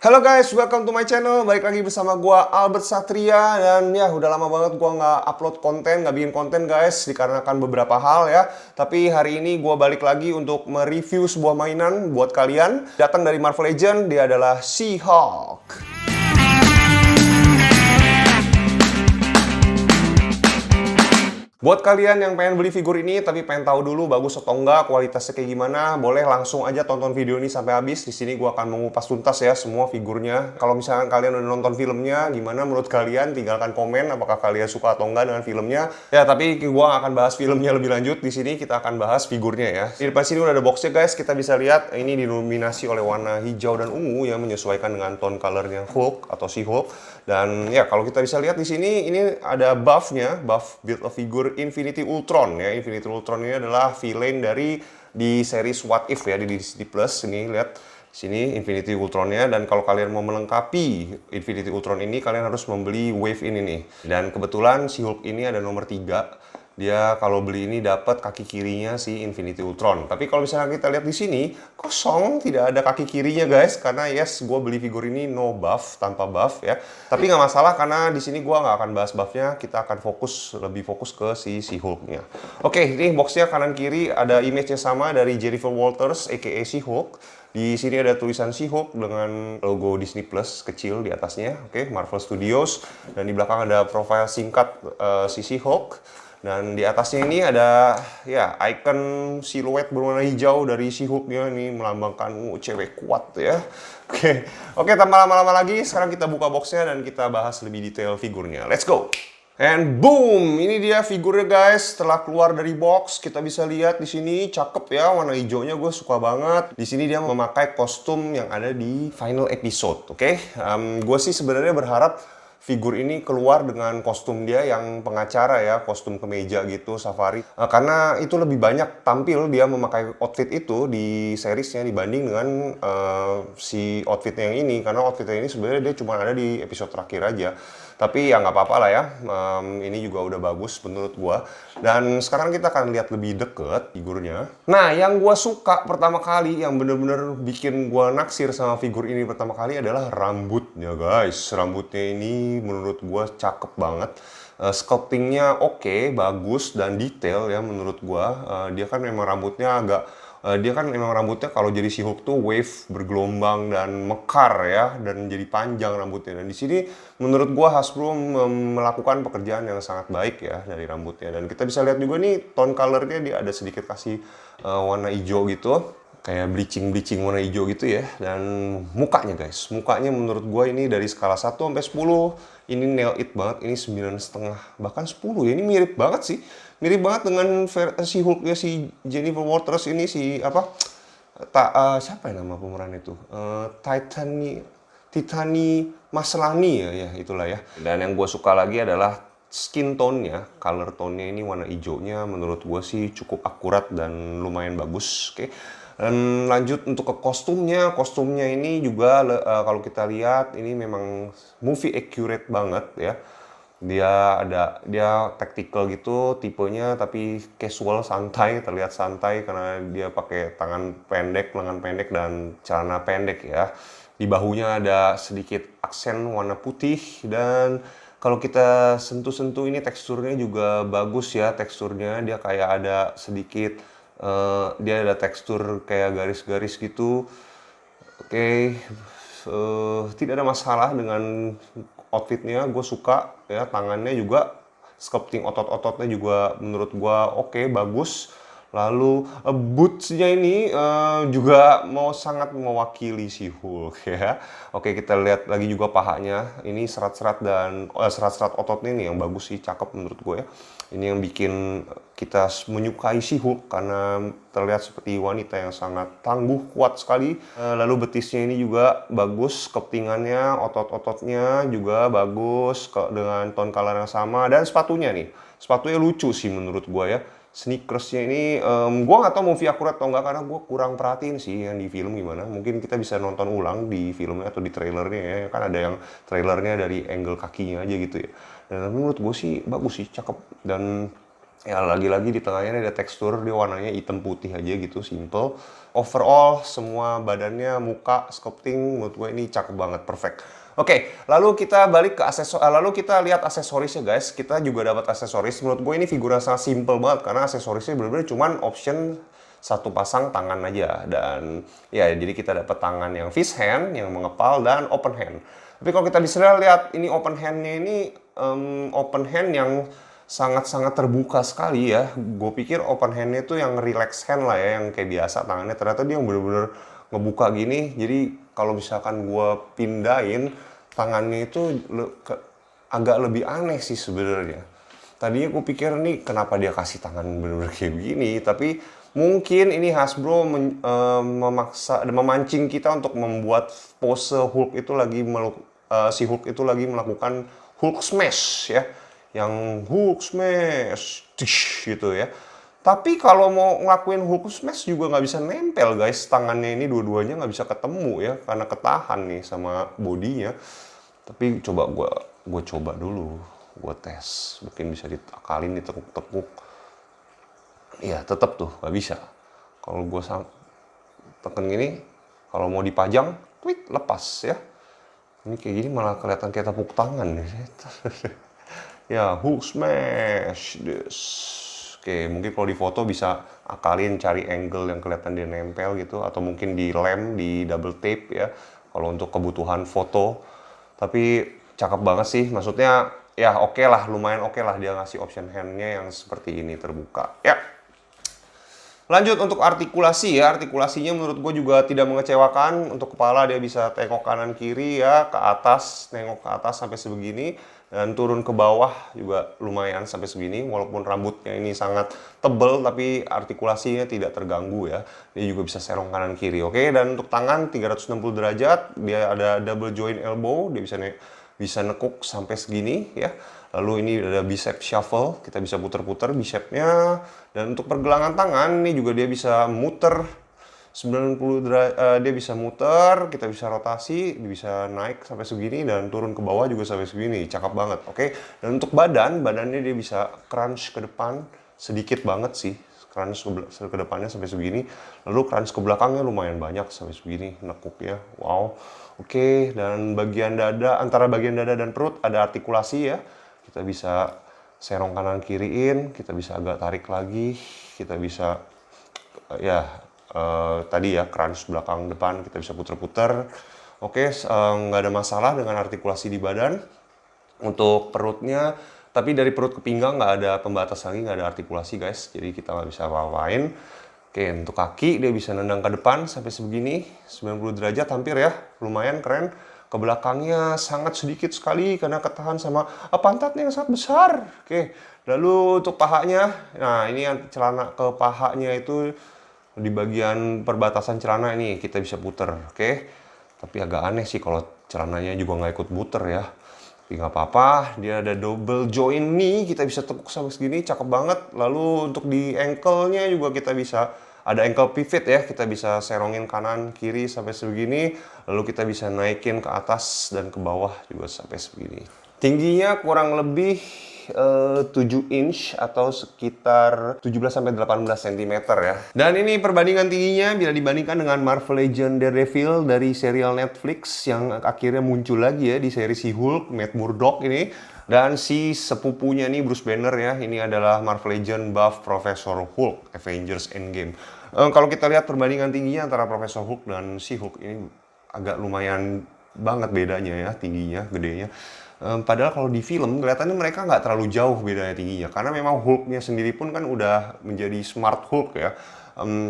Halo guys, welcome to my channel. Balik lagi bersama gua Albert Satria. Dan ya udah lama banget gua nggak upload konten, nggak bikin konten guys, dikarenakan beberapa hal ya. Tapi hari ini gua balik lagi untuk mereview sebuah mainan buat kalian. Datang dari Marvel Legends, dia adalah She-Hulk. Buat kalian yang pengen beli figur ini tapi pengen tahu dulu bagus atau enggak, kualitasnya kayak gimana, boleh langsung aja tonton video ini sampai habis. Di sini gua akan mengupas tuntas ya semua figurnya. Kalau misalkan kalian udah nonton filmnya, gimana menurut kalian? Tinggalkan komen apakah kalian suka atau enggak dengan filmnya. Ya, tapi gua akan bahas filmnya lebih lanjut. Di sini kita akan bahas figurnya ya. Di depan sini udah ada boxnya guys. Kita bisa lihat ini didominasi oleh warna hijau dan ungu yang menyesuaikan dengan tone colornya Hulk atau She-Hulk. Dan ya kalau kita bisa lihat di sini ini ada buffnya, buff build a figure Infinity Ultron ya. Infinity Ultron ini adalah villain di series What If ya di Disney Plus. Ini lihat sini Infinity Ultronnya, dan kalau kalian mau melengkapi Infinity Ultron ini kalian harus membeli wave ini nih. Dan kebetulan si Hulk ini ada nomor 3. Dia kalau beli ini dapat kaki kirinya si Infinity Ultron. Tapi kalau misalnya kita lihat di sini kosong, tidak ada kaki kirinya guys, karena yes, gue beli figur ini no buff, tanpa buff ya. Tapi nggak masalah karena di sini gue nggak akan bahas buffnya, kita akan lebih fokus ke si Hulk-nya. Oke, ini boxnya kanan kiri ada image-nya sama dari Jennifer Walters, aka She-Hulk. Di sini ada tulisan She-Hulk dengan logo Disney Plus kecil di atasnya, oke, Marvel Studios. Dan di belakang ada profil singkat si She-Hulk. Dan di atasnya ini ada ya icon siluet berwarna hijau dari She-Hulk-nya, ini melambangkan cewek kuat ya. Oke, tanpa lama-lama lagi, sekarang kita buka boxnya dan kita bahas lebih detail figurnya. Let's go! And boom, ini dia figurnya guys. Setelah keluar dari box, kita bisa lihat di sini cakep ya, warna hijaunya gue suka banget. Di sini dia memakai kostum yang ada di final episode, oke? Gue sih sebenarnya berharap figur ini keluar dengan kostum dia yang pengacara ya, kostum kemeja gitu, safari. Karena itu lebih banyak tampil dia memakai outfit itu di seriesnya dibanding dengan si outfitnya yang ini. Karena outfitnya ini sebenarnya dia cuma ada di episode terakhir aja. Tapi ya nggak apa-apa lah ya, ini juga udah bagus menurut gua. Dan sekarang kita akan lihat lebih deket figurnya. Nah, yang gua suka pertama kali, yang bener-bener bikin gua naksir sama figur ini pertama kali adalah rambutnya guys. Rambutnya ini menurut gua cakep banget. Sculptingnya oke, bagus dan detail ya menurut gua. Dia kan memang rambutnya kalau jadi She-Hulk tuh wave, bergelombang dan mekar ya, dan jadi panjang rambutnya. Dan di sini menurut gua Hasbro melakukan pekerjaan yang sangat baik ya dari rambutnya. Dan kita bisa lihat juga nih tone colornya, dia ada sedikit kasih warna hijau gitu, kayak bleaching warna hijau gitu ya. Dan mukanya guys, mukanya menurut gua ini dari skala 1 sampai 10 ini nail it banget. Ini 9,5 bahkan 10 ya. Ini mirip banget sih, mirip banget dengan si Hulknya si Jennifer Walters ini, siapa ya nama pemeran itu, Titani Maslany ya itulah ya. Dan yang gue suka lagi adalah skin tone-nya, color tone-nya ini warna hijaunya menurut gue sih cukup akurat dan lumayan bagus. Oke. Dan lanjut untuk ke kostumnya ini juga kalau kita lihat ini memang movie accurate banget ya. Dia tactical gitu tipenya, tapi casual, santai, terlihat santai karena dia pakai lengan pendek dan celana pendek ya. Di bahunya ada sedikit aksen warna putih, dan kalau kita sentuh-sentuh ini teksturnya juga bagus ya. Teksturnya dia kayak ada sedikit dia ada tekstur kayak garis-garis gitu. Oke, tidak ada masalah dengan outfitnya, gue suka ya. Tangannya juga, sculpting otot-ototnya juga menurut gue oke, bagus. Lalu bootsnya ini juga sangat mewakili si Hulk ya. Oke, kita lihat lagi juga pahanya. Ini serat-serat ototnya nih yang bagus sih, cakep menurut gue ya. Ini yang bikin kita menyukai si Hulk karena terlihat seperti wanita yang sangat tangguh, kuat sekali. Lalu betisnya ini juga bagus, sculptingannya, otot-ototnya juga bagus dengan tone color yang sama. Dan sepatunya lucu sih menurut gue ya. Sneakersnya ini, gue nggak tahu movie akurat atau enggak karena gue kurang perhatiin sih yang di film gimana. Mungkin kita bisa nonton ulang di filmnya atau di trailernya ya. Kan ada yang trailernya dari angle kakinya aja gitu ya. Dan menurut gue sih bagus sih, cakep. Dan Ya lagi-lagi di tengahnya ada tekstur, dia warnanya hitam putih aja gitu, simple. Overall semua badannya, muka, sculpting menurut gue ini cakep banget, perfect. Oke, lalu kita balik ke lalu kita lihat aksesorisnya guys. Kita juga dapat aksesoris. Menurut gue ini figurnya sangat simple banget karena aksesorisnya bener-bener cuman option satu pasang tangan aja, dan ya jadi kita dapat tangan yang fish hand, yang mengepal, dan open hand. Tapi kalau kita bisa lihat ini open handnya ini open hand yang sangat-sangat terbuka sekali ya. Gue pikir open handnya itu yang relax hand lah ya, yang kayak biasa tangannya. Ternyata dia yang bener-bener ngebuka gini. Jadi kalau misalkan gue pindahin tangannya itu agak lebih aneh sih sebenarnya. Tadinya gue pikir nih kenapa dia kasih tangan bener-bener kayak begini, tapi mungkin ini Hasbro memaksa dan memancing kita untuk membuat pose Hulk itu lagi si Hulk itu lagi melakukan Hulk smash ya, yang Hulk smash gitu ya. Tapi kalau mau ngelakuin Hulk smash juga nggak bisa nempel guys, tangannya ini dua-duanya nggak bisa ketemu ya karena ketahan nih sama bodinya. Tapi coba gue coba dulu, gue tes, mungkin bisa ditakalin, ditekuk-tekuk. Iya tetap tuh nggak bisa. Kalau gue tekan gini, kalau mau dipajang, tweet lepas ya. Ini kayak gini malah kelihatan kayak tepuk tangan nih. Ya, Hulk smash this. Oke, mungkin kalau di foto bisa akalin cari angle yang kelihatan dia nempel gitu, atau mungkin di lem, di double tape ya, kalau untuk kebutuhan foto. Tapi cakep banget sih, maksudnya ya oke lah, lumayan oke lah dia ngasih option handnya yang seperti ini terbuka. Ya. Lanjut untuk artikulasi ya, artikulasinya menurut gue juga tidak mengecewakan. Untuk kepala dia bisa tengok kanan kiri ya, ke atas, nengok ke atas sampai sebegini, dan turun ke bawah juga lumayan sampai segini. Walaupun rambutnya ini sangat tebel, tapi artikulasinya tidak terganggu ya. Dia juga bisa serong kanan kiri, oke. Dan untuk tangan 360 derajat, dia ada double joint elbow, dia bisa nekuk sampai segini ya. Lalu ini ada bicep shuffle, kita bisa puter-puter bicepnya. Dan untuk pergelangan tangan ini juga dia bisa muter 90 derajat, dia bisa muter, kita bisa rotasi, bisa naik sampai segini dan turun ke bawah juga sampai segini. Cakep banget, oke. Dan untuk badannya dia bisa crunch ke depan sedikit banget sih. Crunch ke depannya sampai segini. Lalu crunch ke belakangnya lumayan banyak sampai segini nekuknya. Wow. Oke, dan bagian dada, antara bagian dada dan perut ada artikulasi ya. Kita bisa serong kanan kiriin, kita bisa agak tarik lagi, kita bisa ya tadi ya crunch belakang depan, kita bisa puter-puter. Oke, nggak ada masalah dengan artikulasi di badan. Untuk perutnya, tapi dari perut ke pinggang nggak ada pembatas lagi, nggak ada artikulasi guys, jadi kita nggak bisa apa-apain. Oke, untuk kaki dia bisa nendang ke depan sampai sebegini, 90 derajat hampir ya, lumayan keren. Ke belakangnya sangat sedikit sekali karena ketahan sama pantatnya yang sangat besar. Oke, lalu untuk pahanya, nah ini yang celana ke pahanya itu di bagian perbatasan celana ini kita bisa puter, oke. Tapi agak aneh sih kalau celananya juga nggak ikut puter ya. Tapi nggak apa-apa, dia ada double joint nih, kita bisa tekuk sampai segini, cakep banget. Lalu untuk di ankle-nya juga kita bisa ada ankle pivot ya, kita bisa serongin kanan kiri sampai segini, lalu kita bisa naikin ke atas dan ke bawah juga sampai segini. Tingginya kurang lebih 7 inch atau sekitar 17-18 cm ya. Dan ini perbandingan tingginya bila dibandingkan dengan Marvel Legends Daredevil dari serial Netflix yang akhirnya muncul lagi ya di seri si Hulk, Matt Murdock ini. Dan si sepupunya nih Bruce Banner ya, ini adalah Marvel Legends buff Professor Hulk, Avengers Endgame. Kalau kita lihat perbandingan tingginya antara Professor Hulk dan si Hulk ini agak lumayan banget bedanya ya, tingginya, gedenya. Padahal kalau di film kelihatannya mereka nggak terlalu jauh bedanya tingginya, karena memang Hulknya sendiri pun kan udah menjadi smart Hulk ya,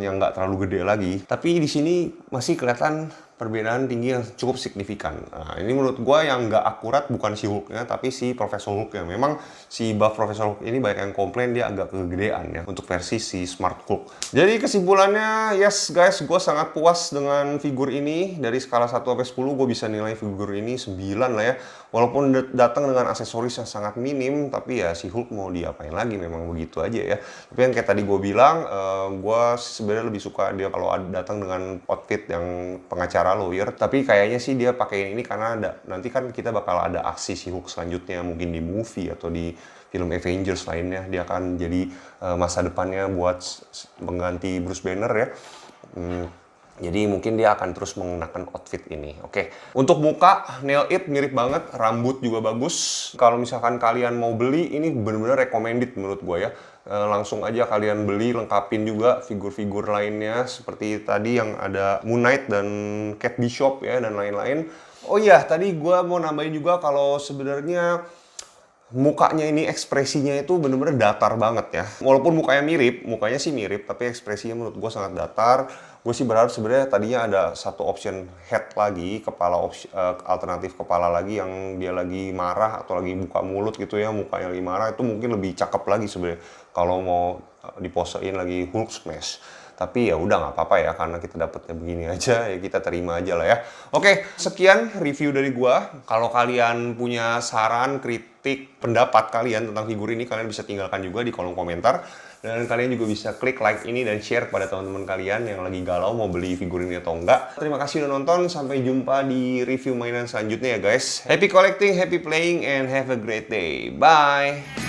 yang nggak terlalu gede lagi. Tapi di sini masih kelihatan perbedaan tinggi yang cukup signifikan. Nah, ini menurut gue yang nggak akurat bukan si Hulknya, tapi si Profesor Hulk yang memang si buff Profesor Hulk ini banyak yang komplain dia agak kegedean ya untuk versi si Smart Hulk. Jadi kesimpulannya, yes guys, gue sangat puas dengan figur ini. Dari skala 1 sampai 10 gue bisa nilai figur ini 9 lah ya. Walaupun datang dengan aksesoris yang sangat minim, tapi ya si Hulk mau diapain lagi, memang begitu aja ya. Tapi yang kayak tadi gue bilang, gue sebenarnya lebih suka dia kalau datang dengan outfit yang pengacara para lawyer, tapi kayaknya sih dia pakai ini karena nanti kan kita bakal ada aksi si Hulk selanjutnya, mungkin di movie atau di film Avengers lainnya, dia akan jadi masa depannya buat mengganti Bruce Banner ya. Jadi mungkin dia akan terus menggunakan outfit ini. Oke. Untuk muka, nail it mirip banget, rambut juga bagus. Kalau misalkan kalian mau beli, ini bener-bener recommended menurut gue ya. Langsung aja kalian beli, lengkapin juga figur-figur lainnya. Seperti tadi yang ada Moon Knight dan Kate Bishop ya, dan lain-lain. Oh iya, tadi gue mau nambahin juga kalau sebenarnya mukanya ini ekspresinya itu bener-bener datar banget ya. Walaupun mukanya sih mirip, tapi ekspresinya menurut gue sangat datar. Gue sih berharap sebenarnya tadinya ada satu option head lagi, alternatif kepala lagi yang dia lagi marah atau lagi buka mulut gitu ya, mukanya lagi marah, itu mungkin lebih cakep lagi sebenarnya kalau mau diposein lagi Hulk smash. Tapi ya udah nggak apa-apa ya, karena kita dapetnya begini aja ya, kita terima aja lah ya. Oke, sekian review dari gua. Kalau kalian punya saran, kritik, pendapat kalian tentang figur ini, kalian bisa tinggalkan juga di kolom komentar. Dan kalian juga bisa klik like ini dan share kepada teman-teman kalian yang lagi galau mau beli figur ini atau enggak. Terima kasih udah nonton, sampai jumpa di review mainan selanjutnya ya guys. Happy collecting, happy playing, and have a great day. Bye!